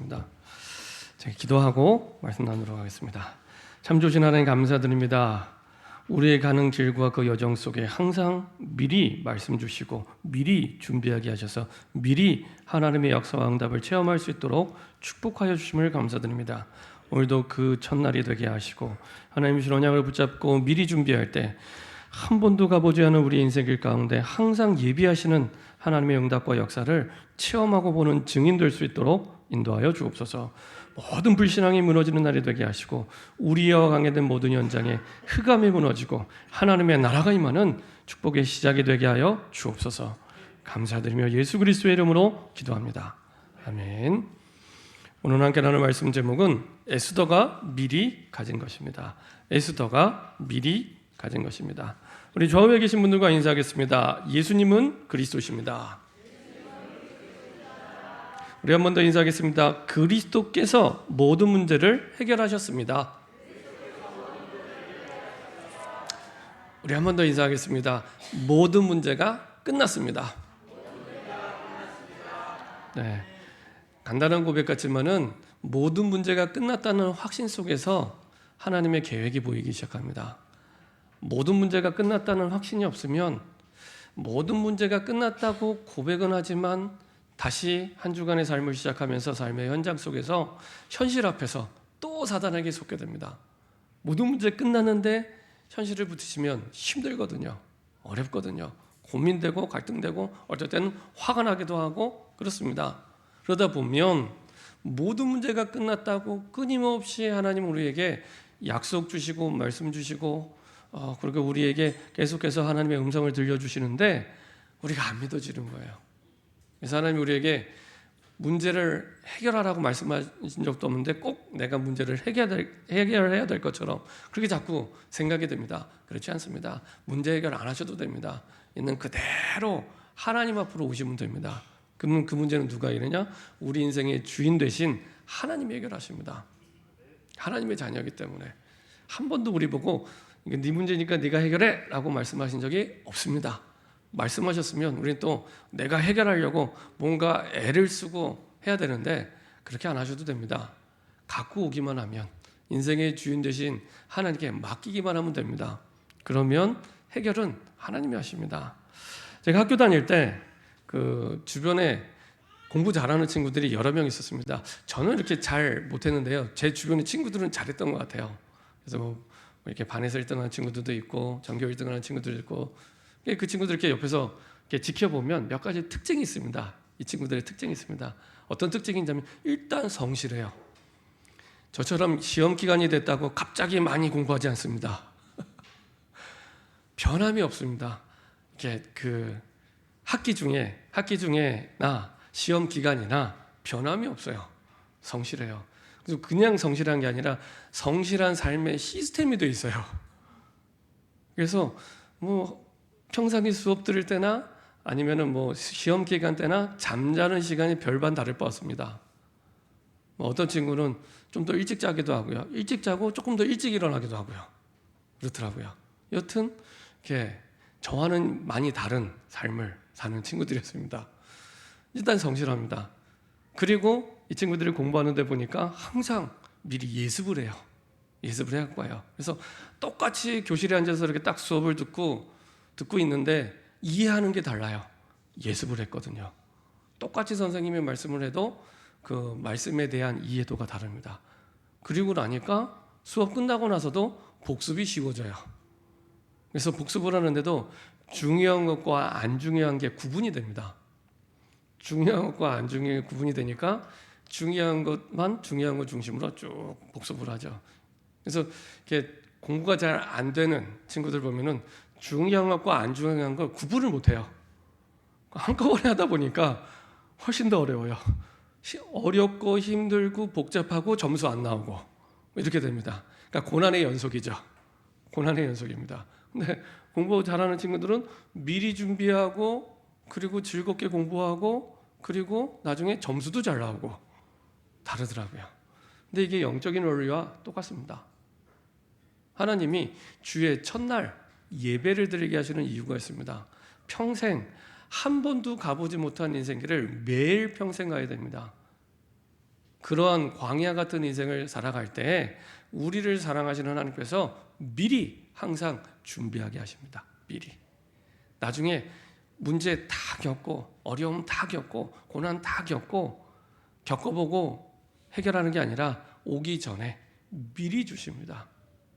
하겠습니다. 제가 기도하고 말씀 나누도록 하겠습니다. 참 좋으신 하나님 감사드립니다. 우리의 가는 길과 그 여정 속에 항상 미리 말씀 주시고 미리 준비하게 하셔서 미리 하나님의 역사와 응답을 체험할 수 있도록 축복하여 주심을 감사드립니다. 오늘도 그 첫날이 되게 하시고 하나님 주신 언약을 붙잡고 미리 준비할 때 한 번도 가보지 않은 우리 인생길 가운데 항상 예비하시는 하나님의 응답과 역사를 체험하고 보는 증인 될 수 있도록 인도하여 주옵소서. 모든 불신앙이 무너지는 날이 되게 하시고 우리와 관계된 모든 현장에 흑암이 무너지고 하나님의 나라가 임하는 축복의 시작이 되게 하여 주옵소서. 감사드리며 예수 그리스도의 이름으로 기도합니다. 아멘. 오늘 함께 나눌 말씀 제목은 에스더가 미리 가진 것입니다. 에스더가 미리 가진 것입니다. 우리 좌우에 계신 분들과 인사하겠습니다. 예수님은 그리스도십니다. 우리 한 번 더 인사하겠습니다. 그리스도께서 모든 문제를 해결하셨습니다. 우리 한 번 더 인사하겠습니다. 모든 문제가 끝났습니다. 네, 간단한 고백 같지만은 모든 문제가 끝났다는 확신 속에서 하나님의 계획이 보이기 시작합니다. 모든 문제가 끝났다는 확신이 없으면 모든 문제가 끝났다고 고백은 하지만 다시 한 주간의 삶을 시작하면서 삶의 현장 속에서 현실 앞에서 또 사단에게 속게 됩니다. 모든 문제 끝났는데 현실을 붙이시면 힘들거든요. 어렵거든요. 고민되고 갈등되고 어쩔 때는 화가 나기도 하고 그렇습니다. 그러다 보면 모든 문제가 끝났다고 끊임없이 하나님 우리에게 약속 주시고 말씀 주시고 그리고 우리에게 계속해서 하나님의 음성을 들려주시는데 우리가 안 믿어지는 거예요. 그래서 하나님 우리에게 문제를 해결하라고 말씀하신 적도 없는데 꼭 내가 문제를 해결해야 될 것처럼 그렇게 자꾸 생각이 됩니다. 그렇지 않습니다. 문제 해결 안 하셔도 됩니다. 있는 그대로 하나님 앞으로 오시면 됩니다. 그러면 그 문제는 누가 해결하냐? 우리 인생의 주인 되신 하나님이 해결하십니다. 하나님의 자녀이기 때문에 한 번도 우리 보고 네 문제니까 네가 해결해 라고 말씀하신 적이 없습니다. 말씀하셨으면 우리는 또 내가 해결하려고 뭔가 애를 쓰고 해야 되는데 그렇게 안 하셔도 됩니다. 갖고 오기만 하면 인생의 주인 되신 하나님께 맡기기만 하면 됩니다. 그러면 해결은 하나님이 하십니다. 제가 학교 다닐 때 그 주변에 공부 잘하는 친구들이 여러 명 있었습니다. 저는 이렇게 잘 못했는데요. 제 주변의 친구들은 잘했던 것 같아요. 그래서 뭐 이렇게 반에서 1등하는 친구들도 있고 전교 1등하는 친구들도 있고 그 친구들 이렇게 옆에서 이렇게 지켜보면 몇 가지 특징이 있습니다. 이 친구들의 특징이 있습니다. 어떤 특징이냐면 일단 성실해요. 저처럼 시험 기간이 됐다고 갑자기 많이 공부하지 않습니다. 변함이 없습니다. 이렇게 그 학기 중에나 시험 기간이나 변함이 없어요. 성실해요. 그래서 그냥 성실한 게 아니라 성실한 삶의 시스템이 돼 있어요. 그래서 뭐 평상시 수업 들을 때나 아니면은 뭐 시험 기간 때나 잠자는 시간이 별반 다를 바 없습니다. 뭐 어떤 친구는 좀 더 일찍 자기도 하고요. 일찍 자고 조금 더 일찍 일어나기도 하고요. 그렇더라고요. 여튼 이렇게 저와는 많이 다른 삶을 사는 친구들이었습니다. 일단 성실합니다. 그리고 이 친구들이 공부하는 데 보니까 항상 미리 예습을 해요. 예습을 해갖고 와요. 그래서 똑같이 교실에 앉아서 이렇게 딱 수업을 듣고 있는데 이해하는 게 달라요. 예습을 했거든요. 똑같이 선생님이 말씀을 해도 그 말씀에 대한 이해도가 다릅니다. 그리고 나니까 수업 끝나고 나서도 복습이 쉬워져요. 그래서 복습을 하는데도 중요한 것과 안 중요한 게 구분이 됩니다. 중요한 것과 안 중요한 게 구분이 되니까 중요한 것만 중요한 것 중심으로 쭉 복습을 하죠. 그래서 이렇게 공부가 잘 안 되는 친구들 보면은 중요한 것과 안 중요한 걸 구분을 못 해요. 한꺼번에 하다 보니까 훨씬 더 어려워요. 어렵고 힘들고 복잡하고 점수 안 나오고 이렇게 됩니다. 그러니까 고난의 연속이죠. 고난의 연속입니다. 근데 공부 잘하는 친구들은 미리 준비하고 그리고 즐겁게 공부하고 그리고 나중에 점수도 잘 나오고 다르더라고요. 근데 이게 영적인 원리와 똑같습니다. 하나님이 주의 첫날 예배를 드리게 하시는 이유가 있습니다. 평생 한 번도 가보지 못한 인생길을 매일 평생 가야 됩니다. 그러한 광야 같은 인생을 살아갈 때 우리를 사랑하시는 하나님께서 미리 항상 준비하게 하십니다. 미리. 나중에 문제 다 겪고 어려움 다 겪고 고난 다 겪어보고 해결하는 게 아니라 오기 전에 미리 주십니다.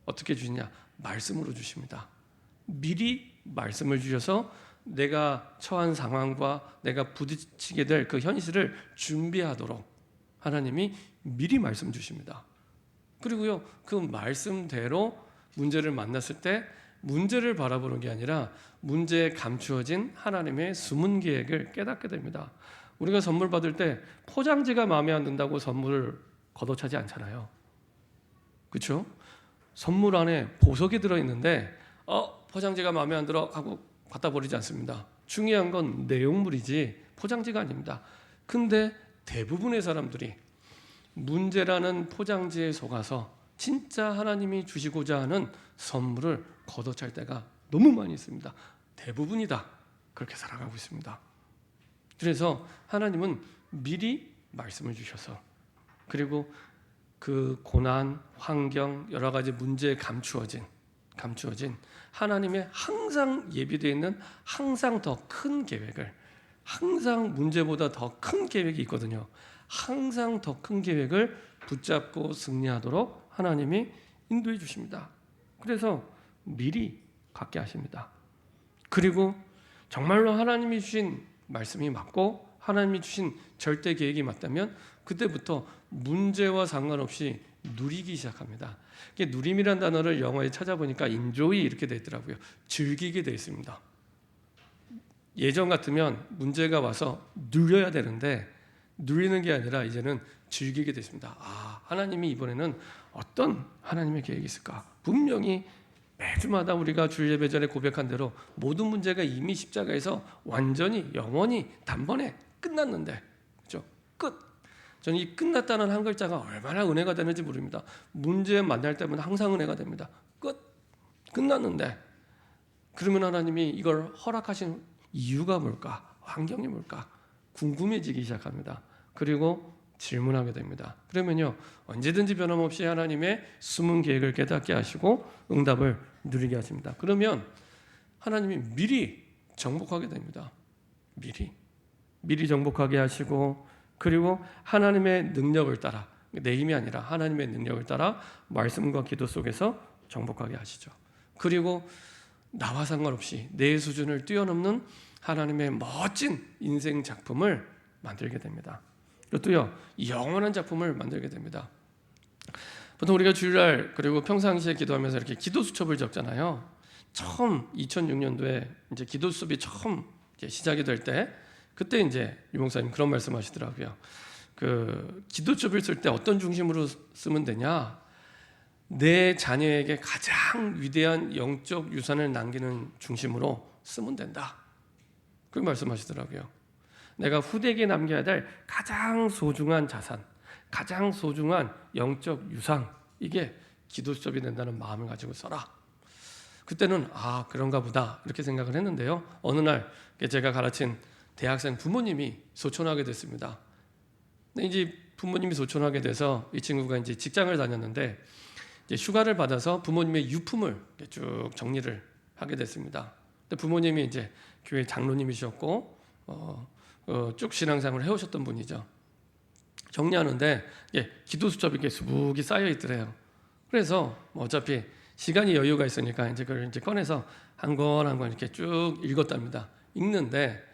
어떻게 주시냐? 말씀으로 주십니다. 미리 말씀을 주셔서 내가 처한 상황과 내가 부딪히게 될 그 현실을 준비하도록 하나님이 미리 말씀 주십니다. 그리고요, 그 말씀대로 문제를 만났을 때 문제를 바라보는 게 아니라 문제에 감추어진 하나님의 숨은 계획을 깨닫게 됩니다. 우리가 선물 받을 때 포장지가 마음에 안 든다고 선물을 걷어차지 않잖아요. 그렇죠? 선물 안에 보석이 들어있는데 포장지가 마음에 안 들어 하고 갖다 버리지 않습니다. 중요한 건 내용물이지 포장지가 아닙니다. 근데 대부분의 사람들이 문제라는 포장지에 속아서 진짜 하나님이 주시고자 하는 선물을 걷어찰 때가 너무 많이 있습니다. 대부분이다. 그렇게 살아가고 있습니다. 그래서 하나님은 미리 말씀을 주셔서 그리고 그 고난, 환경, 여러 가지 문제에 감추어진 하나님의 항상 예비되어 있는 항상 더 큰 계획을 항상 문제보다 더 큰 계획이 있거든요. 항상 더 큰 계획을 붙잡고 승리하도록 하나님이 인도해 주십니다. 그래서 미리 갖게 하십니다. 그리고 정말로 하나님이 주신 말씀이 맞고 하나님이 주신 절대 계획이 맞다면 그때부터 문제와 상관없이 누리기 시작합니다. 누림이란 단어를 영어에 찾아보니까 enjoy 이렇게 되어 있더라고요. 즐기게 되어 있습니다. 예전 같으면 문제가 와서 누려야 되는데 누리는 게 아니라 이제는 즐기게 되어 있습니다. 하나님이 이번에는 어떤 하나님의 계획이 있을까? 분명히 매주마다 우리가 주일 예배 전에 고백한 대로 모든 문제가 이미 십자가에서 완전히 영원히 단번에 끝났는데, 그렇죠? 끝. 저는 이 끝났다는 한 글자가 얼마나 은혜가 되는지 모릅니다. 문제 만날 때마다 항상 은혜가 됩니다. 끝났는데 그러면 하나님이 이걸 허락하신 이유가 뭘까? 환경이 뭘까? 궁금해지기 시작합니다. 그리고 질문하게 됩니다. 그러면요, 언제든지 변함없이 하나님의 숨은 계획을 깨닫게 하시고 응답을 누리게 하십니다. 그러면 하나님이 미리 정복하게 됩니다. 미리 정복하게 하시고 그리고 하나님의 능력을 따라, 내 힘이 아니라 하나님의 능력을 따라 말씀과 기도 속에서 정복하게 하시죠. 그리고 나와 상관없이 내 수준을 뛰어넘는 하나님의 멋진 인생 작품을 만들게 됩니다. 또요, 영원한 작품을 만들게 됩니다. 보통 우리가 주일날 그리고 평상시에 기도하면서 이렇게 기도 수첩을 적잖아요. 처음 2006년도에 이제 기도 수업이 처음 이제 시작이 될 때 그때 이제 유목사님 그런 말씀하시더라고요. 그 기도 수첩을 쓸 때 어떤 중심으로 쓰면 되냐? 내 자녀에게 가장 위대한 영적 유산을 남기는 중심으로 쓰면 된다. 그렇게 말씀하시더라고요. 내가 후대에게 남겨야 될 가장 소중한 자산, 가장 소중한 영적 유산, 이게 기도 수첩이 된다는 마음을 가지고 써라. 그때는 그런가 보다 이렇게 생각을 했는데요. 어느 날 제가 가르친 대학생 부모님이 소천하게 됐습니다. 이제 부모님이 소천하게 돼서 이 친구가 이제 직장을 다녔는데 이제 휴가를 받아서 부모님의 유품을 쭉 정리를 하게 됐습니다. 근데 부모님이 이제 교회 장로님이셨고 쭉 신앙생활을 해오셨던 분이죠. 정리하는데 기도 수첩이 이렇게 수북이 쌓여 있더래요. 그래서 어차피 시간이 여유가 있으니까 이제 그걸 이제 꺼내서 한 권 한 권 이렇게 쭉 읽었답니다. 읽는데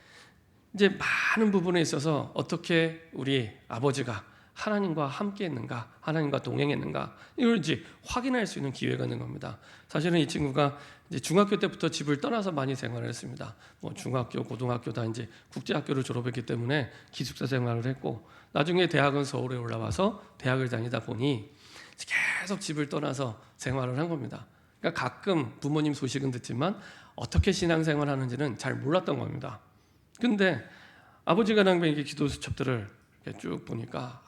이제 많은 부분에 있어서 어떻게 우리 아버지가 하나님과 함께했는가, 하나님과 동행했는가 이걸 이제 확인할 수 있는 기회가 있는 겁니다. 사실은 이 친구가 이제 중학교 때부터 집을 떠나서 많이 생활을 했습니다. 중학교, 고등학교 다 이제 국제학교를 졸업했기 때문에 기숙사 생활을 했고 나중에 대학은 서울에 올라와서 대학을 다니다 보니 계속 집을 떠나서 생활을 한 겁니다. 그러니까 가끔 부모님 소식은 듣지만 어떻게 신앙생활 하는지는 잘 몰랐던 겁니다. 근데 아버지가 남긴 이렇게 기도 수첩들을 이렇게 쭉 보니까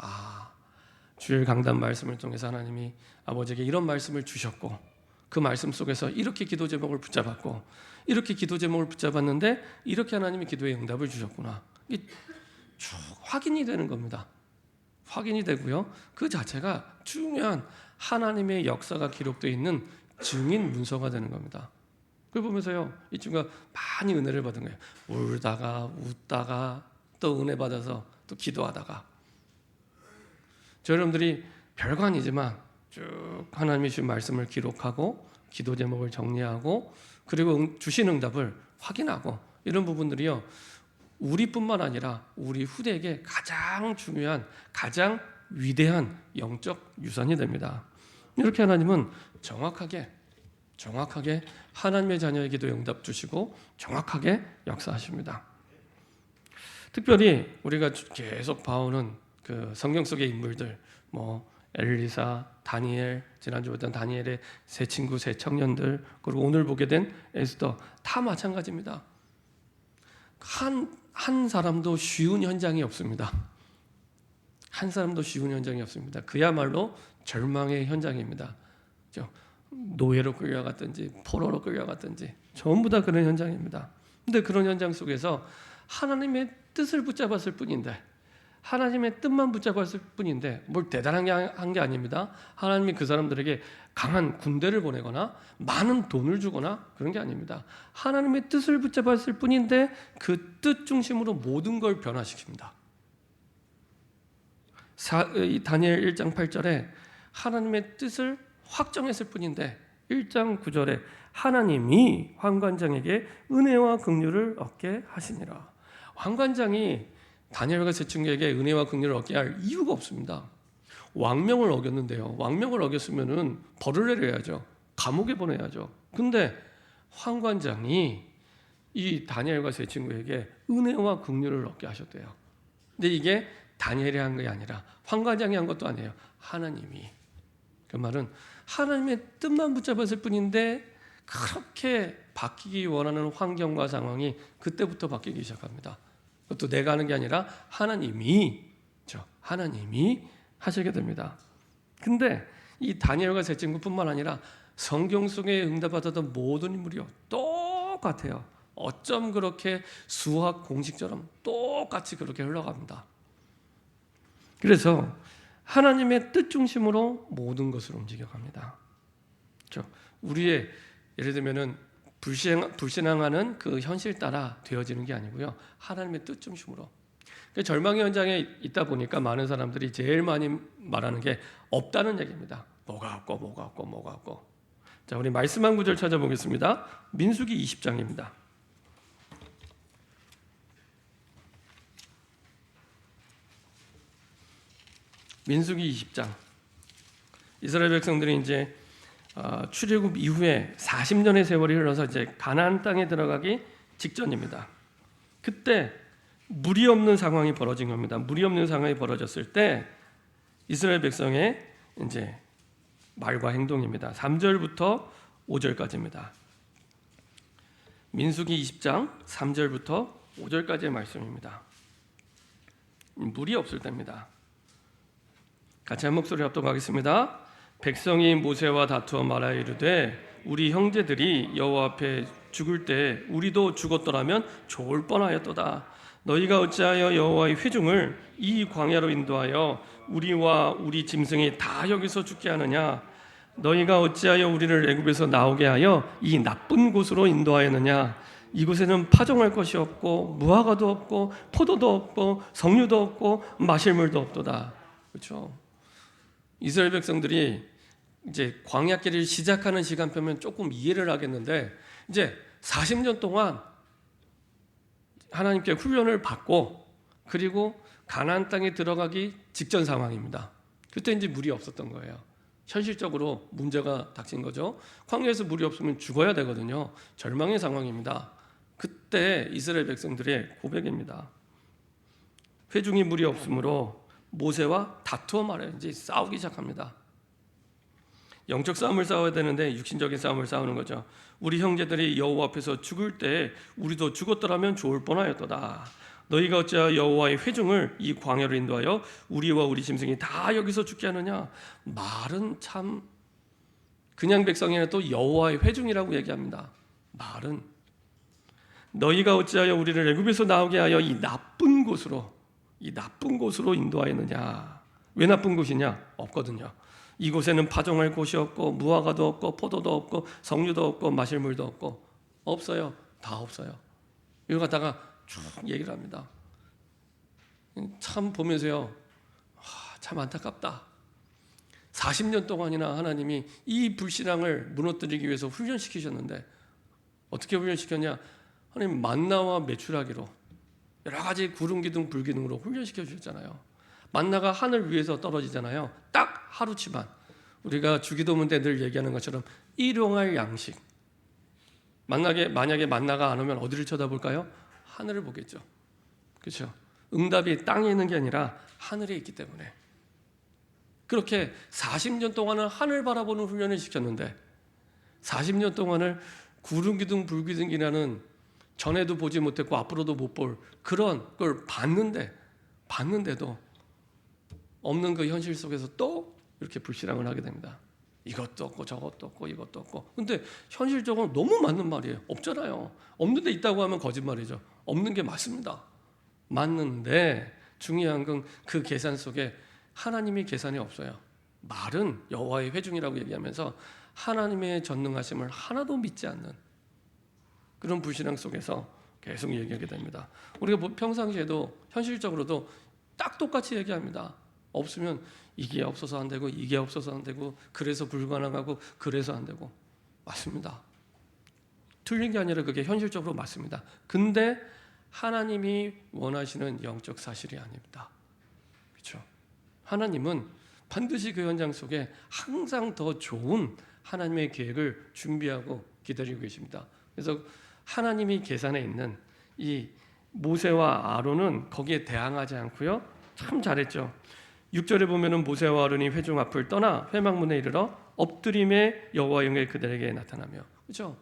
주일 강단 말씀을 통해서 하나님이 아버지에게 이런 말씀을 주셨고 그 말씀 속에서 이렇게 기도 제목을 붙잡았고 이렇게 기도 제목을 붙잡았는데 이렇게 하나님이 기도의 응답을 주셨구나. 이게 쭉 확인이 되는 겁니다. 확인이 되고요. 그 자체가 중요한 하나님의 역사가 기록되어 있는 증인 문서가 되는 겁니다. 그걸 보면서요, 이 친구가 많이 은혜를 받은 거예요. 울다가 웃다가 또 은혜 받아서 또 기도하다가. 저 여러분들이 별거 아니지만 쭉 하나님이 주신 말씀을 기록하고 기도 제목을 정리하고 그리고 주신 응답을 확인하고 이런 부분들이요, 우리뿐만 아니라 우리 후대에게 가장 중요한 가장 위대한 영적 유산이 됩니다. 이렇게 하나님은 정확하게 하나님의 자녀에게도 응답 주시고 정확하게 역사하십니다. 특별히 우리가 계속 봐오는 그 성경 속의 인물들, 뭐 엘리사, 다니엘, 지난주 봤던 다니엘의 세 친구, 세 청년들, 그리고 오늘 보게 된 에스더, 다 마찬가지입니다. 한 사람도 쉬운 현장이 없습니다. 한 사람도 쉬운 현장이 없습니다. 그야말로 절망의 현장입니다. 노예로 끌려갔든지 포로로 끌려갔든지 전부 다 그런 현장입니다. 근데 그런 현장 속에서 하나님의 뜻을 붙잡았을 뿐인데, 하나님의 뜻만 붙잡았을 뿐인데 뭘 대단한 한 게 아닙니다. 하나님이 그 사람들에게 강한 군대를 보내거나 많은 돈을 주거나 그런 게 아닙니다. 하나님의 뜻을 붙잡았을 뿐인데 그 뜻 중심으로 모든 걸 변화시킵니다. 다니엘 1장 8절에 하나님의 뜻을 확정했을 뿐인데 1장 9절에 하나님이 환관장에게 은혜와 긍휼을 얻게 하시니라. 환관장이 다니엘과 세 친구에게 은혜와 긍휼을 얻게 할 이유가 없습니다. 왕명을 어겼는데요, 왕명을 어겼으면은 벌을 내려야죠. 감옥에 보내야죠. 근데 환관장이 이 다니엘과 세 친구에게 은혜와 긍휼을 얻게 하셨대요. 근데 이게 다니엘이 한 게 아니라 환관장이 한 것도 아니에요. 하나님이. 그 말은 하나님의 뜻만 붙잡았을 뿐인데 그렇게 바뀌기 원하는 환경과 상황이 그때부터 바뀌기 시작합니다. 그것도 내가 하는 게 아니라 하나님이 하시게 됩니다. 근데 이 다니엘과 세 친구뿐만 아니라 성경 속에 응답받았던 모든 인물이요, 똑같아요. 어쩜 그렇게 수학 공식처럼 똑같이 그렇게 흘러갑니다. 그래서 하나님의 뜻 중심으로 모든 것을 움직여갑니다. 우리의 예를 들면은 불신앙하는 그 현실 따라 되어지는 게 아니고요, 하나님의 뜻 중심으로. 절망의 현장에 있다 보니까 많은 사람들이 제일 많이 말하는 게 없다는 얘기입니다. 뭐가 없고. 자, 우리 말씀 한 구절 찾아보겠습니다. 민수기 20장입니다. 민수기 20장. 이스라엘 백성들이 이제 출애굽 이후에 40년의 세월이 흘러서 이제 가나안 땅에 들어가기 직전입니다. 그때 물이 없는 상황이 벌어진 겁니다. 물이 없는 상황이 벌어졌을 때 이스라엘 백성의 이제 말과 행동입니다. 3절부터 5절까지입니다. 민수기 20장 3절부터 5절까지의 말씀입니다. 물이 없을 때입니다. 같이 한 목소리 합독하겠습니다. 백성이 모세와 다투어 말하여 이르되 우리 형제들이 여호와 앞에 죽을 때 우리도 죽었더라면 좋을 뻔하였도다. 너희가 어찌하여 여호와의 회중을 이 광야로 인도하여 우리와 우리 짐승이 다 여기서 죽게 하느냐? 너희가 어찌하여 우리를 애굽에서 나오게 하여 이 나쁜 곳으로 인도하였느냐? 이곳에는 파종할 것이 없고 무화과도 없고 포도도 없고 석류도 없고 마실 물도 없도다. 그렇죠? 이스라엘 백성들이 이제 광야길을 시작하는 시간표면 조금 이해를 하겠는데 이제 40년 동안 하나님께 훈련을 받고 그리고 가나안 땅에 들어가기 직전 상황입니다. 그때 이제 물이 없었던 거예요. 현실적으로 문제가 닥친 거죠. 광야에서 물이 없으면 죽어야 되거든요. 절망의 상황입니다. 그때 이스라엘 백성들의 고백입니다. 회중이 물이 없으므로 모세와 다투어 말해요. 이제 싸우기 시작합니다. 영적 싸움을 싸워야 되는데 육신적인 싸움을 싸우는 거죠. 우리 형제들이 여호와 앞에서 죽을 때 우리도 죽었더라면 좋을 뻔하였도다. 너희가 어찌하여 여호와의 회중을 이 광야로 인도하여 우리와 우리 짐승이 다 여기서 죽게 하느냐? 말은 참 그냥 백성이 아니라 또 여호와의 회중이라고 얘기합니다. 말은 너희가 어찌하여 우리를 애굽에서 나오게 하여 이 나쁜 곳으로 인도하였느냐? 왜 나쁜 곳이냐? 없거든요. 이곳에는 파종할 곳이 없고 무화과도 없고 포도도 없고 석류도 없고 마실 물도 없고 없어요. 다 없어요. 이거 갖다가 쭉 얘기를 합니다. 참 보면서요, 참 안타깝다. 40년 동안이나 하나님이 이 불신앙을 무너뜨리기 위해서 훈련시키셨는데 어떻게 훈련시켰냐? 하나님 만나와 메추라기로 여러 가지 구름 기둥 불 기둥으로 훈련시켜 주셨잖아요. 만나가 하늘 위에서 떨어지잖아요. 딱 하루치만. 우리가 주기도문 때 늘 얘기하는 것처럼 일용할 양식. 만약에 만나가 안 오면 어디를 쳐다볼까요? 하늘을 보겠죠. 그렇죠? 응답이 땅에 있는 게 아니라 하늘에 있기 때문에. 그렇게 40년 동안은 하늘 바라보는 훈련을 시켰는데 40년 동안을 구름 기둥 불 기둥이라는 전에도 보지 못했고 앞으로도 못 볼 그런 걸 봤는데도 없는 그 현실 속에서 또 이렇게 불신앙을 하게 됩니다. 이것도 없고 저것도 없고 이것도 없고. 근데 현실적으로 너무 맞는 말이에요. 없잖아요. 없는데 있다고 하면 거짓말이죠. 없는 게 맞습니다. 맞는데 중요한 건 그 계산 속에 하나님의 계산이 없어요. 말은 여호와의 회중이라고 얘기하면서 하나님의 전능하심을 하나도 믿지 않는 그런 불신앙 속에서 계속 얘기하게 됩니다. 우리가 평상시에도 현실적으로도 딱 똑같이 얘기합니다. 없으면 이게 없어서 안 되고 이게 없어서 안 되고 그래서 불가능하고 그래서 안 되고. 맞습니다. 틀린 게 아니라 그게 현실적으로 맞습니다. 근데 하나님이 원하시는 영적 사실이 아닙니다. 그렇죠? 하나님은 반드시 그 현장 속에 항상 더 좋은 하나님의 계획을 준비하고 기다리고 계십니다. 그래서 하나님이 계산에 있는 이 모세와 아론은 거기에 대항하지 않고요. 참 잘했죠. 6절에 보면은 모세와 아론이 회중 앞을 떠나 회막문에 이르러 엎드림에 여호와의 영이 그들에게 나타나며. 그렇죠?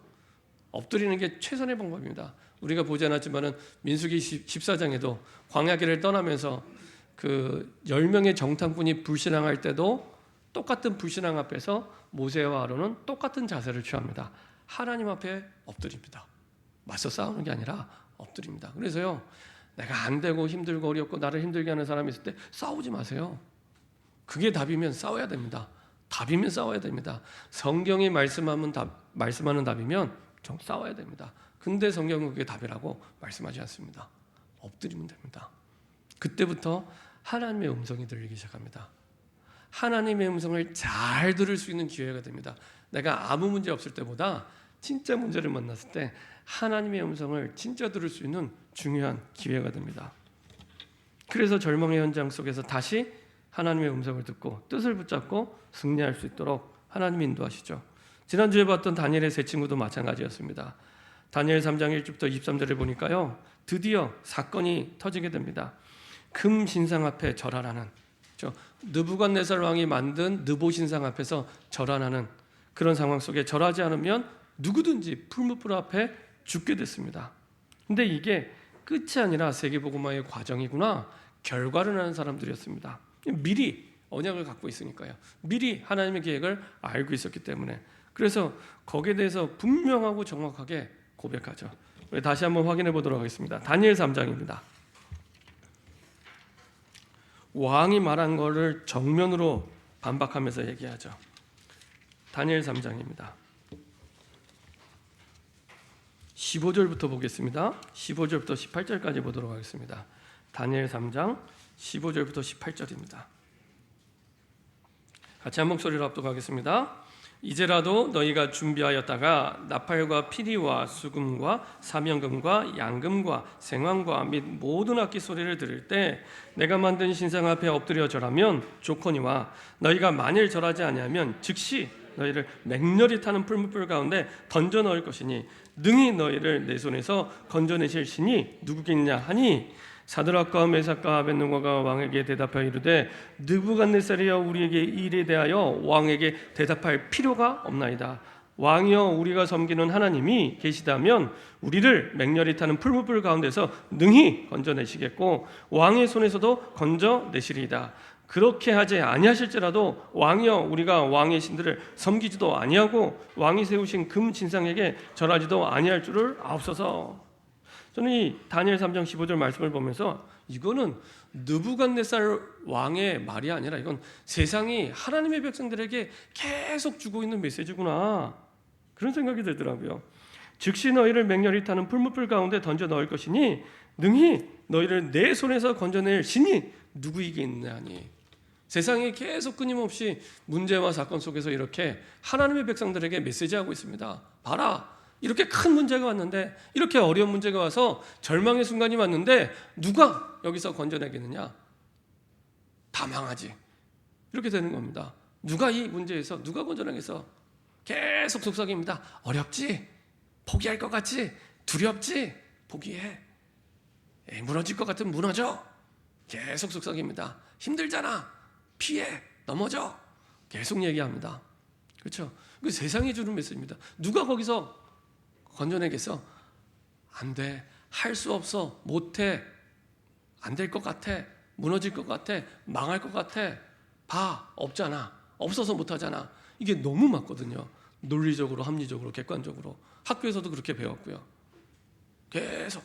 엎드리는 게 최선의 방법입니다. 우리가 보지 않았지만은 민수기 14장에도 광야길을 떠나면서 그 10명의 정탐꾼이 불신앙할 때도 똑같은 불신앙 앞에서 모세와 아론은 똑같은 자세를 취합니다. 하나님 앞에 엎드립니다. 맞서 싸우는 게 아니라 엎드립니다. 그래서요, 내가 안 되고 힘들고 어렵고 나를 힘들게 하는 사람이 있을 때 싸우지 마세요. 그게 답이면 싸워야 됩니다. 답이면 싸워야 됩니다. 성경이 말씀하는 답이면 좀 싸워야 됩니다. 근데 성경은 그게 답이라고 말씀하지 않습니다. 엎드리면 됩니다. 그때부터 하나님의 음성이 들리기 시작합니다. 하나님의 음성을 잘 들을 수 있는 기회가 됩니다. 내가 아무 문제 없을 때보다 진짜 문제를 만났을 때 하나님의 음성을 진짜 들을 수 있는 중요한 기회가 됩니다. 그래서 절망의 현장 속에서 다시 하나님의 음성을 듣고 뜻을 붙잡고 승리할 수 있도록 하나님이 인도하시죠. 지난주에 봤던 다니엘의 세 친구도 마찬가지였습니다. 다니엘 3장 1절부터 23절에 보니까요, 드디어 사건이 터지게 됩니다. 금 신상 앞에 절하라는, 느부갓네살 왕이 만든 느보 신상 앞에서 절하라는 그런 상황 속에 절하지 않으면 누구든지 풀무불 앞에 죽게 됐습니다. 근데 이게 끝이 아니라 세계복음화의 과정이구나, 결과를 하는 사람들이었습니다. 미리 언약을 갖고 있으니까요. 미리 하나님의 계획을 알고 있었기 때문에. 그래서 거기에 대해서 분명하고 정확하게 고백하죠. 우리 다시 한번 확인해 보도록 하겠습니다. 다니엘 3장입니다. 왕이 말한 거를 정면으로 반박하면서 얘기하죠. 다니엘 3장입니다. 15절부터 보겠습니다. 15절부터 18절까지 보도록 하겠습니다. 다니엘 3장 15절부터 18절입니다. 같이 한 목소리로 합독하겠습니다. 이제라도 너희가 준비하였다가 나팔과 피리와 수금과 사명금과 양금과 생황과 및 모든 악기 소리를 들을 때 내가 만든 신상 앞에 엎드려 절하면 좋거니와 너희가 만일 절하지 아니하면 즉시 너희를 맹렬히 타는 풀무불 가운데 던져 넣을 것이니 능히 너희를 내 손에서 건져내실 신이 누구겠냐 하니 사드락과 메삭과 아벳느고가 왕에게 대답하여 이르되 느부갓네살이여 우리에게 이 일에 대하여 왕에게 대답할 필요가 없나이다. 왕이여 우리가 섬기는 하나님이 계시다면 우리를 맹렬히 타는 풀무불 가운데서 능히 건져내시겠고 왕의 손에서도 건져내시리이다. 그렇게 하지 아니하실지라도 왕이여 우리가 왕의 신들을 섬기지도 아니하고 왕이 세우신 금 진상에게 절하지도 아니할 줄을 아옵소서. 저는 이 다니엘 3장 15절 말씀을 보면서 이거는 느부갓네살 왕의 말이 아니라 이건 세상이 하나님의 백성들에게 계속 주고 있는 메시지구나, 그런 생각이 들더라고요. 즉시 너희를 맹렬히 타는 풀무불 가운데 던져 넣을 것이니 능히 너희를 내 손에서 건져낼 신이 누구이게 있느냐니. 세상이 계속 끊임없이 문제와 사건 속에서 이렇게 하나님의 백성들에게 메시지하고 있습니다. 봐라, 이렇게 큰 문제가 왔는데, 이렇게 어려운 문제가 와서 절망의 순간이 왔는데 누가 여기서 건져내겠느냐? 다 망하지. 이렇게 되는 겁니다. 누가 이 문제에서 누가 건져내겠어? 계속 속삭입니다. 어렵지? 포기할 것 같지? 두렵지? 포기해. 무너질 것 같으면 무너져. 계속 속삭입니다. 힘들잖아. 피해. 넘어져. 계속 얘기합니다. 그렇죠? 그 세상이 주는 메시지입니다. 누가 거기서 건져내겠어? 안 돼. 할 수 없어. 못해. 안 될 것 같아. 무너질 것 같아. 망할 것 같아. 봐. 없잖아. 없어서 못하잖아. 이게 너무 맞거든요. 논리적으로, 합리적으로, 객관적으로. 학교에서도 그렇게 배웠고요. 계속.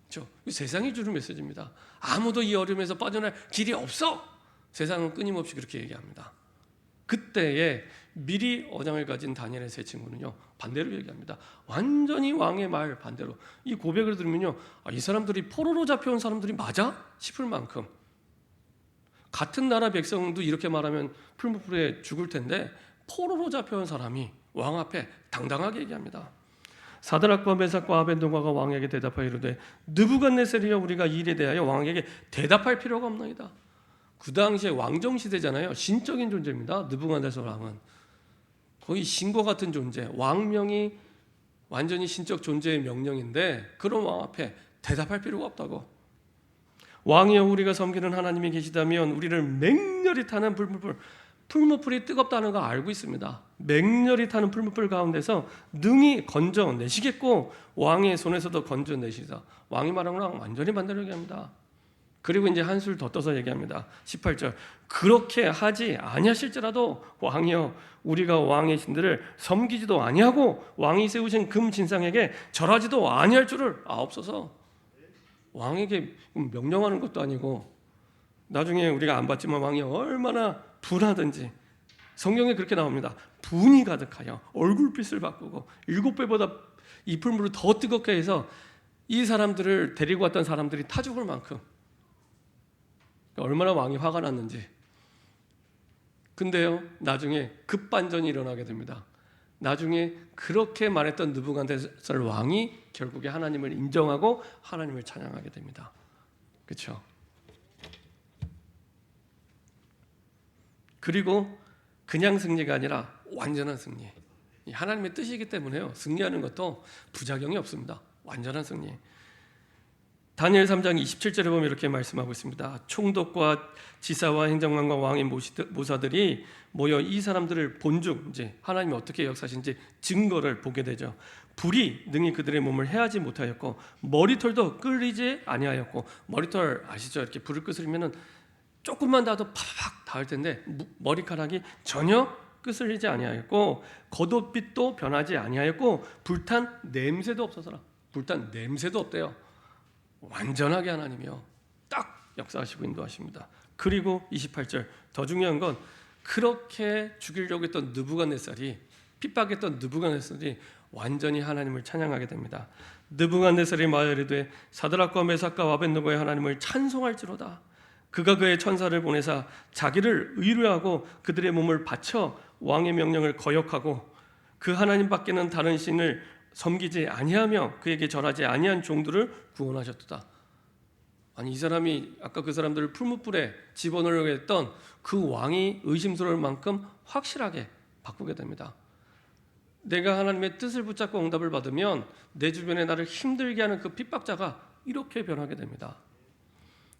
그렇죠? 세상이 주는 메시지입니다. 아무도 이 어려움에서 빠져날 길이 없어. 세상은 끊임없이 그렇게 얘기합니다. 그때에 미리 어장을 가진 다니엘의 세 친구는요, 반대로 얘기합니다. 완전히 왕의 말 반대로. 이 고백을 들으면요, 이 사람들이 포로로 잡혀온 사람들이 맞아? 싶을 만큼. 같은 나라 백성도 이렇게 말하면 풀무불에 죽을 텐데 포로로 잡혀온 사람이 왕 앞에 당당하게 얘기합니다. 사드락과 메삭과 아벤노고가 왕에게 대답하여 이르되 느부갓네살이여, 우리가 이 일에 대하여 왕에게 대답할 필요가 없나이다. 그 당시에 왕정 시대잖아요. 신적인 존재입니다. 느부갓네살 왕은 거의 신과 같은 존재, 왕명이 완전히 신적 존재의 명령인데 그런 왕 앞에 대답할 필요가 없다고. 왕이여, 우리가 섬기는 하나님이 계시다면 우리를 맹렬히 타는 풀무불이 뜨겁다는 거 알고 있습니다. 맹렬히 타는 풀무불 가운데서 능히 건져내시겠고 왕의 손에서도 건져내시다. 왕이 말한 거랑 완전히 반대로 얘기합니다. 그리고 이제 한술 더 떠서 얘기합니다. 18절. 그렇게 하지 아니하실지라도 왕이여, 우리가 왕의 신들을 섬기지도 아니하고 왕이 세우신 금 진상에게 절하지도 아니할 줄을 아옵소서. 왕에게 명령하는 것도 아니고, 나중에 우리가 안 봤지만 왕이 얼마나 분하든지 성경에 그렇게 나옵니다. 분이 가득하여 얼굴빛을 바꾸고 7배보다 이 풀물을 더 뜨겁게 해서 이 사람들을 데리고 왔던 사람들이 타 죽을 만큼 얼마나 왕이 화가 났는지. 근데요, 나중에 급반전이 일어나게 됩니다. 나중에 그렇게 말했던 느부갓네살 왕이 결국에 하나님을 인정하고 하나님을 찬양하게 됩니다. 그렇죠? 그리고 그냥 승리가 아니라 완전한 승리. 하나님의 뜻이기 때문에요, 승리하는 것도 부작용이 없습니다. 완전한 승리. 다니엘 3장 27절에 보면 이렇게 말씀하고 있습니다. 총독과 지사와 행정관과 왕의 모사들이 모여 이 사람들을 본즉 이제 하나님이 어떻게 역사하신지 증거를 보게 되죠. 불이 능히 그들의 몸을 해하지 못하였고 머리털도 끓이지 아니하였고, 머리털 아시죠? 이렇게 불을 끄스리면은 조금만 닿아도 팍팍 닿을 텐데 머리카락이 전혀 끄스리지 아니하였고 겉옷빛도 변하지 아니하였고 불탄 냄새도 없어서라. 불탄 냄새도 없대요. 완전하게 하나님이요, 딱 역사하시고 인도하십니다. 그리고 28절, 더 중요한 건 그렇게 죽이려고 했던 느부갓네살이, 핍박했던 느부갓네살이 완전히 하나님을 찬양하게 됩니다. 느부갓네살이 말하되 사드락과 메삭과 아벤노고의 하나님을 찬송할지로다. 그가 그의 천사를 보내사 자기를 의뢰하고 그들의 몸을 바쳐 왕의 명령을 거역하고 그 하나님밖에는 다른 신을 섬기지 아니하며 그에게 절하지 아니한 종들을 구원하셨도다. 아니, 이 사람이 아까 그 사람들을 풀무불에 집어넣으려고 했던 그 왕이 의심스러울 만큼 확실하게 바꾸게 됩니다. 내가 하나님의 뜻을 붙잡고 응답을 받으면 내 주변에 나를 힘들게 하는 그 핍박자가 이렇게 변하게 됩니다.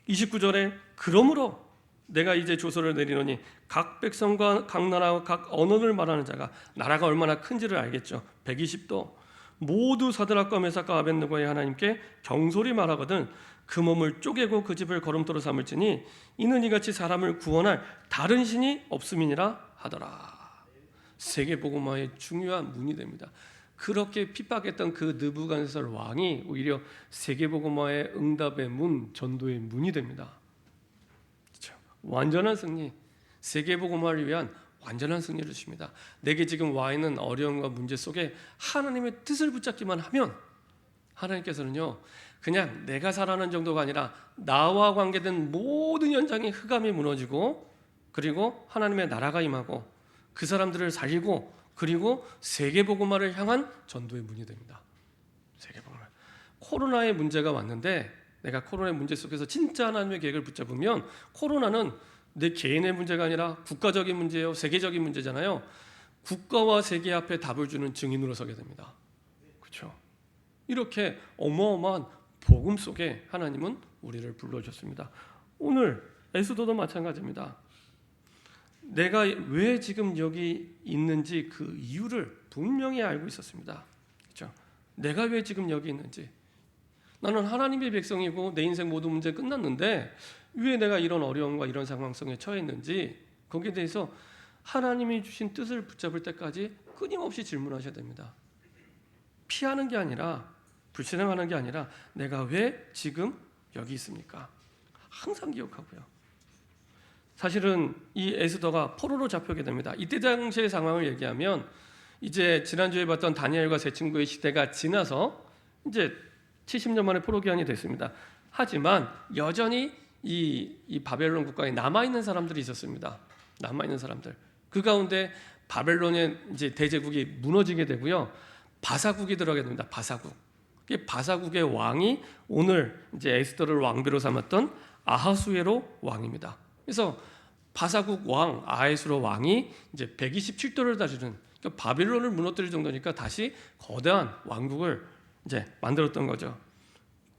29절에 그러므로 내가 이제 조서를 내리노니 각 백성과 각 나라와 각 언어를 말하는 자가, 나라가 얼마나 큰지를 알겠죠. 120도 모두 사드락과 메삭과 아벤느고의 하나님께 경솔히 말하거든 그 몸을 쪼개고 그 집을 거름토로 삼을지니 이는 이같이 사람을 구원할 다른 신이 없음이니라 하더라. 세계복음화의 중요한 문이 됩니다. 그렇게 핍박했던 그 느부갓네살 왕이 오히려 세계복음화의 응답의 문, 전도의 문이 됩니다. 그렇죠? 완전한 승리, 세계복음화를 위한 완전한 승리를 주십니다. 내게 지금 와 있는 어려움과 문제 속에 하나님의 뜻을 붙잡기만 하면 하나님께서는요, 그냥 내가 살아가는 정도가 아니라 나와 관계된 모든 현장의 흑암이 무너지고, 그리고 하나님의 나라가 임하고 그 사람들을 살리고, 그리고 세계복음화를 향한 전도의 문이 됩니다. 세계복음화. 코로나의 문제가 왔는데 내가 코로나의 문제 속에서 진짜 하나님의 계획을 붙잡으면, 코로나는 내 개인의 문제가 아니라 국가적인 문제예요. 세계적인 문제잖아요. 국가와 세계 앞에 답을 주는 증인으로 서게 됩니다. 그렇죠? 이렇게 어마어마한 복음 속에 하나님은 우리를 불러주셨습니다. 오늘 에스더도 마찬가지입니다. 내가 왜 지금 여기 있는지 그 이유를 분명히 알고 있었습니다. 그렇죠? 내가 왜 지금 여기 있는지. 나는 하나님의 백성이고 내 인생 모든 문제 끝났는데 왜 내가 이런 어려움과 이런 상황 속에 처해 있는지, 거기에 대해서 하나님이 주신 뜻을 붙잡을 때까지 끊임없이 질문하셔야 됩니다. 피하는 게 아니라, 불신앙하는 게 아니라 내가 왜 지금 여기 있습니까? 항상 기억하고요. 사실은 이 에스더가 포로로 잡혀게 됩니다. 이때 당시의 상황을 얘기하면, 이제 지난주에 봤던 다니엘과 세 친구의 시대가 지나서 이제 70년 만에 포로 기한이 됐습니다. 하지만 여전히 이 바벨론 국가에 남아있는 사람들이 있었습니다. 남아있는 사람들. 그 가운데 바벨론의 이제 대제국이 무너지게 되고요. 바사국이 들어가게 됩니다. 바사국. 바사국의 왕이 오늘 이제 에스더를 왕비로 삼았던 아하수에로 왕입니다. 그래서 바사국 왕 아하수에로 왕이 이제 127도를 다스리는, 그러니까 바빌론을 무너뜨릴 정도니까 다시 거대한 왕국을 이제 만들었던 거죠.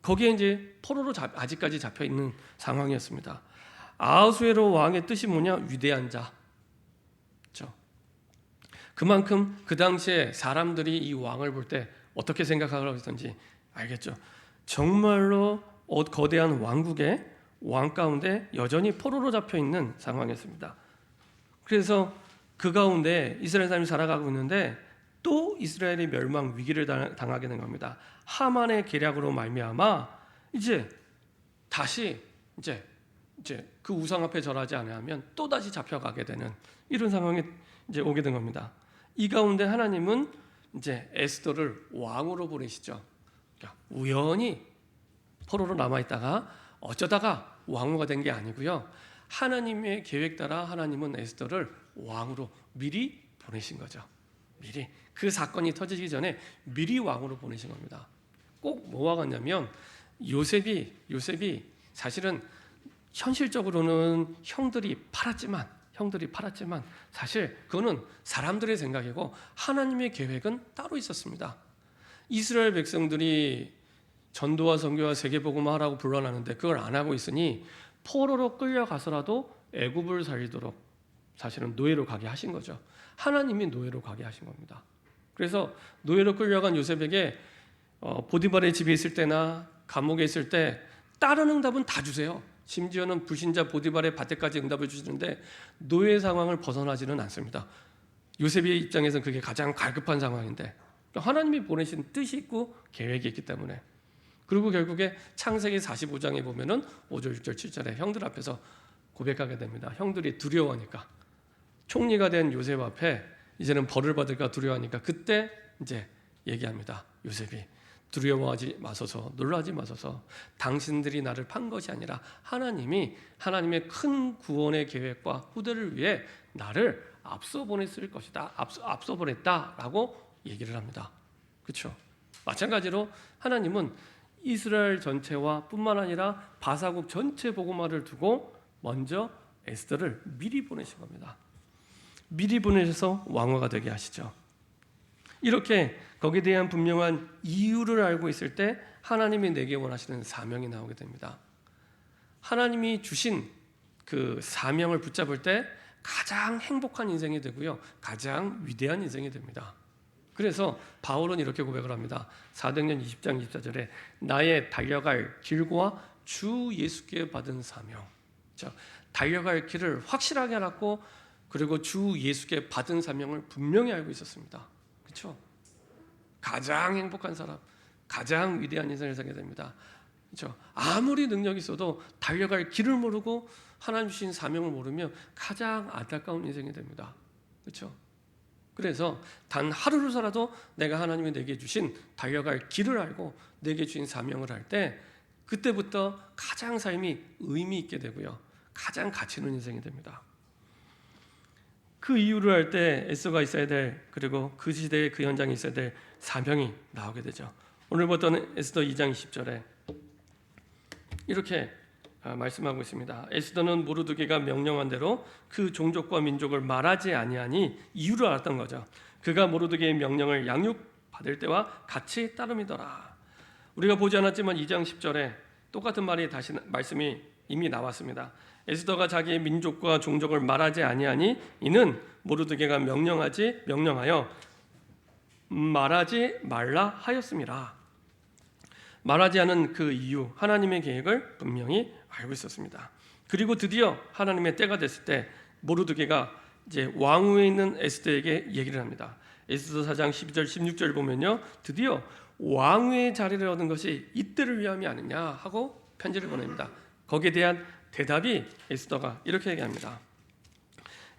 거기에 이제 포로로 아직까지 잡혀 있는 상황이었습니다. 아하수에로 왕의 뜻이 뭐냐? 위대한 자. 그렇죠? 그만큼 그 당시에 사람들이 이 왕을 볼 때 어떻게 생각하라고 했던지 알겠죠? 정말로 거대한 왕국의 왕 가운데 여전히 포로로 잡혀 있는 상황이었습니다. 그래서 그 가운데 이스라엘 사람이 살아가고 있는데 또 이스라엘이 멸망 위기를 당하게 된 겁니다. 하만의 계략으로 말미암아 이제 다시 이제 그 우상 앞에 절하지 않으면 또 다시 잡혀가게 되는 이런 상황이 이제 오게 된 겁니다. 이 가운데 하나님은 이제 에스더를 왕으로 보내시죠. 그러니까 우연히 포로로 남아 있다가 어쩌다가 왕후가 된 게 아니고요. 하나님의 계획 따라 하나님은 에스더를 왕으로 미리 보내신 거죠. 미리 그 사건이 터지기 전에 미리 왕으로 보내신 겁니다. 꼭 뭐와 같냐면 요셉이 사실은 현실적으로는 형들이 팔았지만 사실 그거는 사람들의 생각이고 하나님의 계획은 따로 있었습니다. 이스라엘 백성들이 전도와 선교와 세계복음화라고 불러나는데 그걸 안 하고 있으니 포로로 끌려가서라도 애굽을 살리도록 사실은 노예로 가게 하신 거죠. 하나님이 노예로 가게 하신 겁니다. 그래서 노예로 끌려간 요셉에게 보디발의 집에 있을 때나 감옥에 있을 때 다른 응답은 다 주세요. 심지어는 불신자 보디발의 밭에까지 응답을 주시는데 노예 상황을 벗어나지는 않습니다. 요셉의 입장에서는 그게 가장 갈급한 상황인데 하나님이 보내신 뜻이 있고 계획이 있기 때문에. 그리고 결국에 창세기 45장에 보면은 5절, 6절, 7절에 형들 앞에서 고백하게 됩니다. 형들이 두려워하니까, 총리가 된 요셉 앞에 이제는 벌을 받을까 두려워하니까 그때 이제 얘기합니다. 요셉이 두려워하지 마소서, 놀라지 마소서. 당신들이 나를 판 것이 아니라 하나님이 하나님의 큰 구원의 계획과 후대를 위해 나를 앞서 보냈을 것이다. 앞서 보냈다라고 얘기를 합니다. 그렇죠? 마찬가지로 하나님은 이스라엘 전체와 뿐만 아니라 바사국 전체 복음화를 두고 먼저 에스더를 미리 보내신 겁니다. 미리 보내셔서 왕후가 되게 하시죠. 이렇게 거기에 대한 분명한 이유를 알고 있을 때 하나님이 내게 원하시는 사명이 나오게 됩니다. 하나님이 주신 그 사명을 붙잡을 때 가장 행복한 인생이 되고요. 가장 위대한 인생이 됩니다. 그래서 바울은 이렇게 고백을 합니다. 사도행전 20장 24절에 나의 달려갈 길과 주 예수께 받은 사명. 자, 달려갈 길을 확실하게 알았고 그리고 주 예수께 받은 사명을 분명히 알고 있었습니다. 그렇죠? 가장 행복한 사람, 가장 위대한 인생을 살게 됩니다. 그렇죠? 아무리 능력이 있어도 달려갈 길을 모르고 하나님 주신 사명을 모르면 가장 안타까운 인생이 됩니다. 그렇죠? 그래서 단 하루를 살아도 내가 하나님이 내게 주신 달려갈 길을 알고 내게 주신 사명을 할 때 그때부터 가장 삶이 의미 있게 되고요. 가장 가치 있는 인생이 됩니다. 그 이유를 할 때 에스더가 있어야 될, 그리고 그 시대에 그 현장에 있어야 될 사명이 나오게 되죠. 오늘부터는 에스더 2장 20절에 이렇게 말씀하고 있습니다. 에스더는 모르드게가 명령한 대로 그 종족과 민족을 말하지 아니하니 이유를 알았던 거죠. 그가 모르드게의 명령을 양육받을 때와 같이 따름이더라. 우리가 보지 않았지만 2장 10절에 똑같은 말씀이 이미 나왔습니다. 에스더가 자기의 민족과 종족을 말하지 아니하니 이는 모르드게가 명령하여 말하지 말라 하였음이라. 말하지 않은 그 이유, 하나님의 계획을 분명히 알고 있었습니다. 그리고 드디어 하나님의 때가 됐을 때 모르드게가 이제 왕후에 있는 에스더에게 얘기를 합니다. 에스더 4장 12절 16절 보면요, 드디어 왕후의 자리를 얻은 것이 이때를 위함이 아니냐 하고 편지를 보냅니다. 거기에 대한 대답이 에스더가 이렇게 얘기합니다.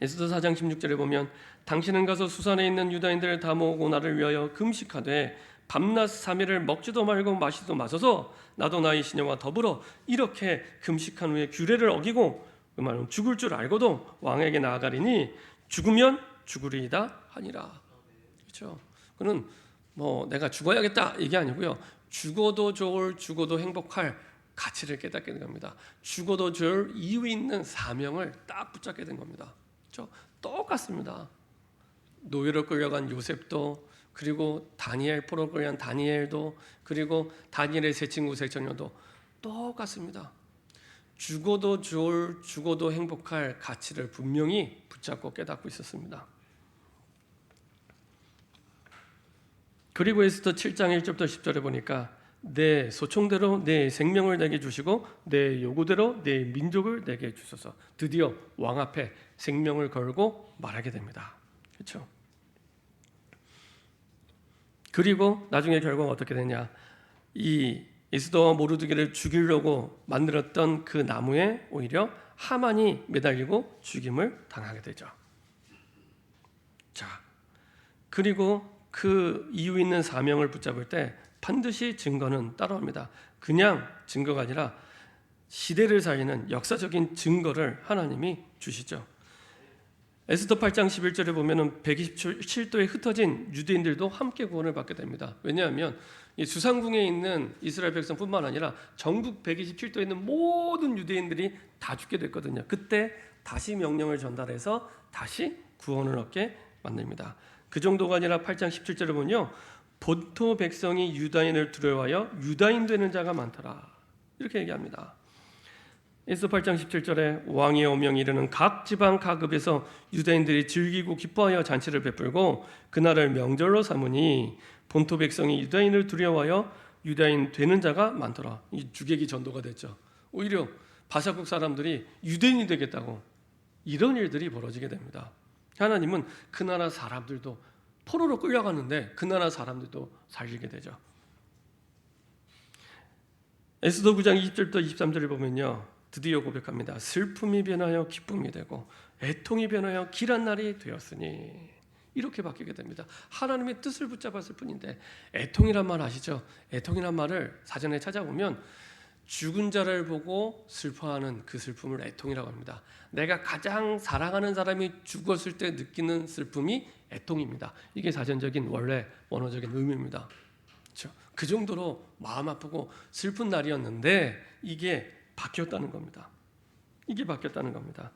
에스더 4장 16절에 보면 당신은 가서 수산에 있는 유다인들을 다 모으고 나를 위하여 금식하되 밤낮 3일을 먹지도 말고 마시지도 마소서. 나도 나의 시녀와 더불어 이렇게 금식한 후에 규례를 어기고 그 말은 죽을 줄 알고도 왕에게 나아가리니 죽으면 죽으리이다 하니라. 그렇죠? 그는 뭐 내가 죽어야겠다 이게 아니고요. 죽어도 좋을, 죽어도 행복할 가치를 깨닫게 된 겁니다. 죽어도 좋을 이유 있는 사명을 딱 붙잡게 된 겁니다. 그렇죠? 똑같습니다. 노예로 끌려간 요셉도, 그리고 포로 끌려간 다니엘도, 그리고 다니엘의 세 친구 세 처녀도 똑같습니다. 죽어도 좋을, 죽어도 행복할 가치를 분명히 붙잡고 깨닫고 있었습니다. 그리고 에스더 7장 1절부터 10절에 보니까 내 소총대로 내 생명을 내게 주시고 내 요구대로 내 민족을 내게 주소서. 드디어 왕 앞에 생명을 걸고 말하게 됩니다. 그렇죠? 그리고 나중에 결과가 어떻게 되냐? 이 에스더와 모르드게를 죽이려고 만들었던 그 나무에 오히려 하만이 매달리고 죽임을 당하게 되죠. 자, 그리고 그 이유 있는 사명을 붙잡을 때 반드시 증거는 따라옵니다. 그냥 증거가 아니라 시대를 살리는 역사적인 증거를 하나님이 주시죠. 에스더 8장 11절에 보면은 127도에 흩어진 유대인들도 함께 구원을 받게 됩니다. 왜냐하면 이 수상궁에 있는 이스라엘 백성뿐만 아니라 전국 127도에 있는 모든 유대인들이 다 죽게 됐거든요. 그때 다시 명령을 전달해서 다시 구원을 얻게 만듭니다. 그 정도가 아니라 8장 17절에 보면요, 본토 백성이 유다인을 두려워하여 유다인 되는 자가 많더라 이렇게 얘기합니다. 에스더 8장 17절에 왕의 오명이 이르는 각 지방 각읍에서 유다인들이 즐기고 기뻐하여 잔치를 베풀고 그날을 명절로 삼으니 본토 백성이 유다인을 두려워하여 유다인 되는 자가 많더라. 이 주객이 전도가 됐죠. 오히려 바사국 사람들이 유대인이 되겠다고 이런 일들이 벌어지게 됩니다. 하나님은 그 나라 사람들도 포로로 끌려가는데 그 나라 사람들도 살리게 되죠. 에스더 9장 20절부터 23절을 보면요, 드디어 고백합니다. 슬픔이 변하여 기쁨이 되고 애통이 변하여 길한 날이 되었으니 이렇게 바뀌게 됩니다. 하나님의 뜻을 붙잡았을 뿐인데 애통이란 말 아시죠? 애통이란 말을 사전에 찾아보면 죽은 자를 보고 슬퍼하는 그 슬픔을 애통이라고 합니다. 내가 가장 사랑하는 사람이 죽었을 때 느끼는 슬픔이 애통입니다. 이게 사전적인 원래 원어적인 의미입니다. 그렇죠? 그 정도로 마음 아프고 슬픈 날이었는데 이게 바뀌었다는 겁니다. 이게 바뀌었다는 겁니다.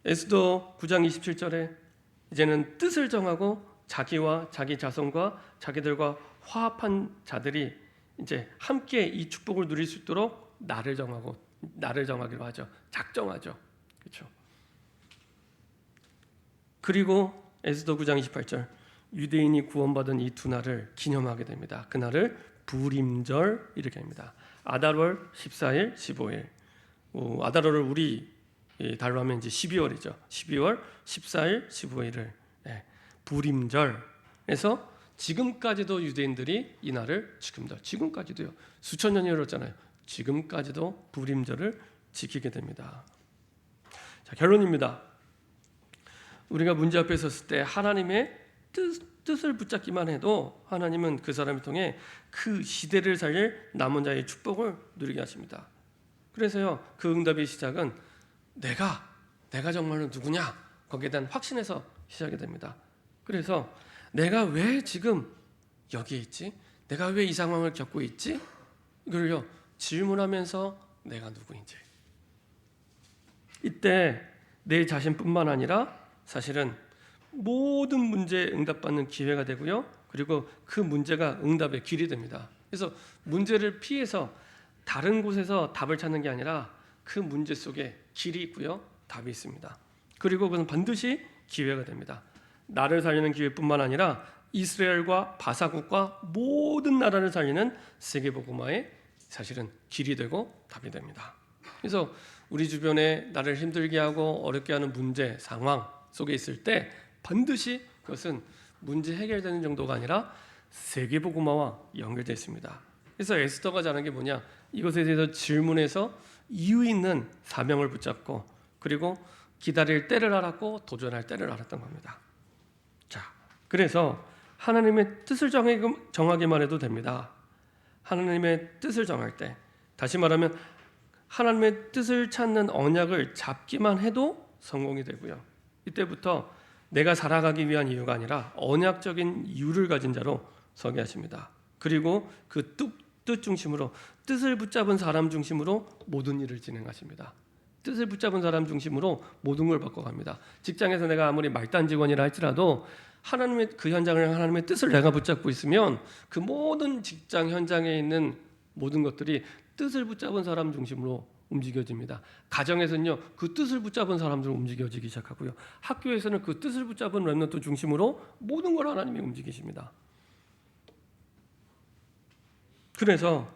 에스더 9장 27절에 이제는 뜻을 정하고 자기와 자기 자손과 자기들과 화합한 자들이 이제 함께 이 축복을 누릴 수 있도록 날을 정하기로 하죠. 작정하죠. 그렇죠? 그리고 에스더 9장 28절 유대인이 구원받은 이 두 날을 기념하게 됩니다. 그 날을 부림절 이렇게 합니다. 아달월 14일, 15일. 아달월을 우리 달로 하면 이제 12월이죠. 12월 14일, 15일을 부림절에서 지금까지도 유대인들이 이 날을 지킵니다. 지금까지도요. 수천 년이 흘렀잖아요. 지금까지도 불임절을 지키게 됩니다. 자, 결론입니다. 우리가 문제 앞에 섰을 때 하나님의 뜻을 붙잡기만 해도 하나님은 그 사람을 통해 그 시대를 살릴 남은 자의 축복을 누리게 하십니다. 그래서요, 그 응답의 시작은 내가 정말로 누구냐, 거기에 대한 확신에서 시작이 됩니다. 그래서 내가 왜 지금 여기에 있지? 내가 왜 이 상황을 겪고 있지? 이걸요 질문하면서 내가 누구인지, 이때 내 자신뿐만 아니라 사실은 모든 문제에 응답받는 기회가 되고요, 그리고 그 문제가 응답의 길이 됩니다. 그래서 문제를 피해서 다른 곳에서 답을 찾는 게 아니라 그 문제 속에 길이 있고요, 답이 있습니다. 그리고 그것은 반드시 기회가 됩니다. 나를 살리는 기회뿐만 아니라 이스라엘과 바사국과 모든 나라를 살리는 세계복음화의 사실은 길이 되고 답이 됩니다. 그래서 우리 주변에 나를 힘들게 하고 어렵게 하는 문제, 상황 속에 있을 때 반드시 그것은 문제 해결되는 정도가 아니라 세계복음화와 연결되어 있습니다. 그래서 에스더가 잘한 게 뭐냐, 이것에 대해서 질문해서 이유 있는 사명을 붙잡고, 그리고 기다릴 때를 알았고 도전할 때를 알았던 겁니다. 자, 그래서 하나님의 뜻을 정하기만 해도 됩니다. 하나님의 뜻을 정할 때, 다시 말하면 하나님의 뜻을 찾는 언약을 잡기만 해도 성공이 되고요, 이때부터 내가 살아가기 위한 이유가 아니라 언약적인 이유를 가진 자로 서게 하십니다. 그리고 그 뜻 중심으로, 뜻을 붙잡은 사람 중심으로 모든 일을 진행하십니다. 뜻을 붙잡은 사람 중심으로 모든 걸 바꿔갑니다. 직장에서 내가 아무리 말단 직원이라 할지라도 하나님의 그 현장을, 하나님의 뜻을 내가 붙잡고 있으면 그 모든 직장 현장에 있는 모든 것들이 뜻을 붙잡은 사람 중심으로 움직여집니다. 가정에서는요, 그 뜻을 붙잡은 사람들 움직여지기 시작하고요, 학교에서는 그 뜻을 붙잡은 렘넌트 중심으로 모든 걸 하나님이 움직이십니다. 그래서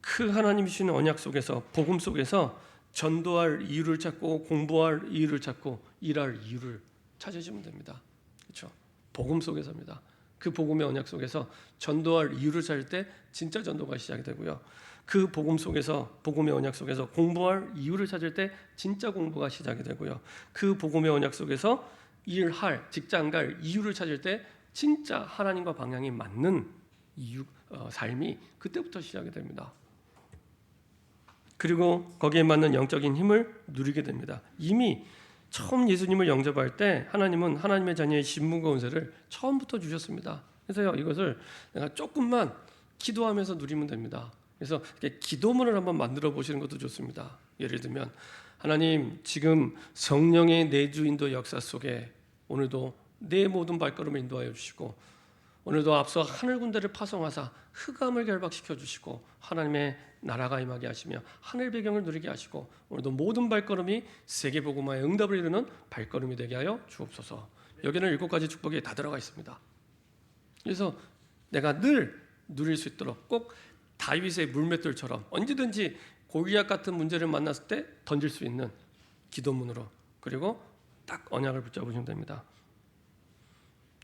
그 하나님이 주시는 언약 속에서, 복음 속에서 전도할 이유를 찾고, 공부할 이유를 찾고, 일할 이유를 찾으시면 됩니다. 그렇죠? 복음 속에서입니다. 그 복음의 언약 속에서 전도할 이유를 찾을 때 진짜 전도가 시작이 되고요, 그 복음 속에서, 복음의 언약 속에서 공부할 이유를 찾을 때 진짜 공부가 시작이 되고요, 그 복음의 언약 속에서 일할, 직장 갈 이유를 찾을 때 진짜 하나님과 방향이 맞는 이유, 삶이 그때부터 시작이 됩니다. 그리고 거기에 맞는 영적인 힘을 누리게 됩니다. 이미 처음 예수님을 영접할 때 하나님은 하나님의 자녀의 신분과 은혜를 처음부터 주셨습니다. 그래서요, 이것을 내가 조금만 기도하면서 누리면 됩니다. 그래서 이렇게 기도문을 한번 만들어 보시는 것도 좋습니다. 예를 들면, 하나님, 지금 성령의 내주 인도 역사 속에 오늘도 내 모든 발걸음을 인도하여 주시고, 오늘도 앞서 하늘 군대를 파송하사 흑암을 결박시켜 주시고 하나님의 나라가 임하게 하시며 하늘 배경을 누리게 하시고, 오늘도 모든 발걸음이 세계복음화의 응답을 이루는 발걸음이 되게 하여 주옵소서. 여기는 7가지 축복이 다 들어가 있습니다. 그래서 내가 늘 누릴 수 있도록, 꼭 다윗의 물맷돌처럼 언제든지 골리앗 같은 문제를 만났을 때 던질 수 있는 기도문으로, 그리고 딱 언약을 붙잡으시면 됩니다.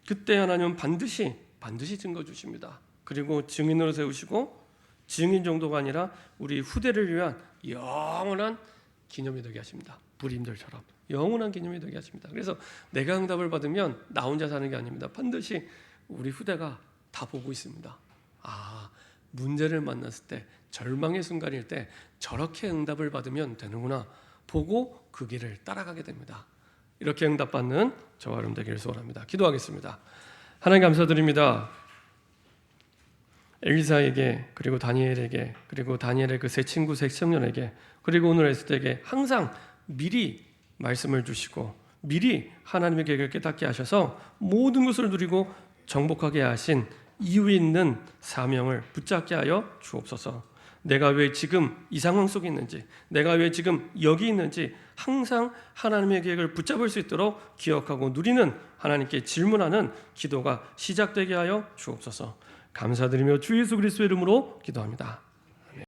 그때 하나님은 반드시 증거 주십니다. 그리고 증인으로 세우시고, 증인 정도가 아니라 우리 후대를 위한 영원한 기념이 되게 하십니다. 불임절처럼 영원한 기념이 되게 하십니다. 그래서 내가 응답을 받으면 나 혼자 사는 게 아닙니다. 반드시 우리 후대가 다 보고 있습니다. 아, 문제를 만났을 때, 절망의 순간일 때 저렇게 응답을 받으면 되는구나 보고 그 길을 따라가게 됩니다. 이렇게 응답받는 저와 여러분 되기를 소원합니다. 기도하겠습니다. 하나님 감사드립니다. 엘리사에게, 그리고 다니엘에게, 그리고 다니엘의 그 세 친구, 세 청년에게, 그리고 오늘 에스더에게 항상 미리 말씀을 주시고 미리 하나님의 계획을 깨닫게 하셔서 모든 것을 누리고 정복하게 하신 이유 있는 사명을 붙잡게 하여 주옵소서. 내가 왜 지금 이 상황 속에 있는지, 내가 왜 지금 여기 있는지 항상 하나님의 계획을 붙잡을 수 있도록 기억하고 누리는, 하나님께 질문하는 기도가 시작되게 하여 주옵소서. 감사드리며 주 예수 그리스도의 이름으로 기도합니다.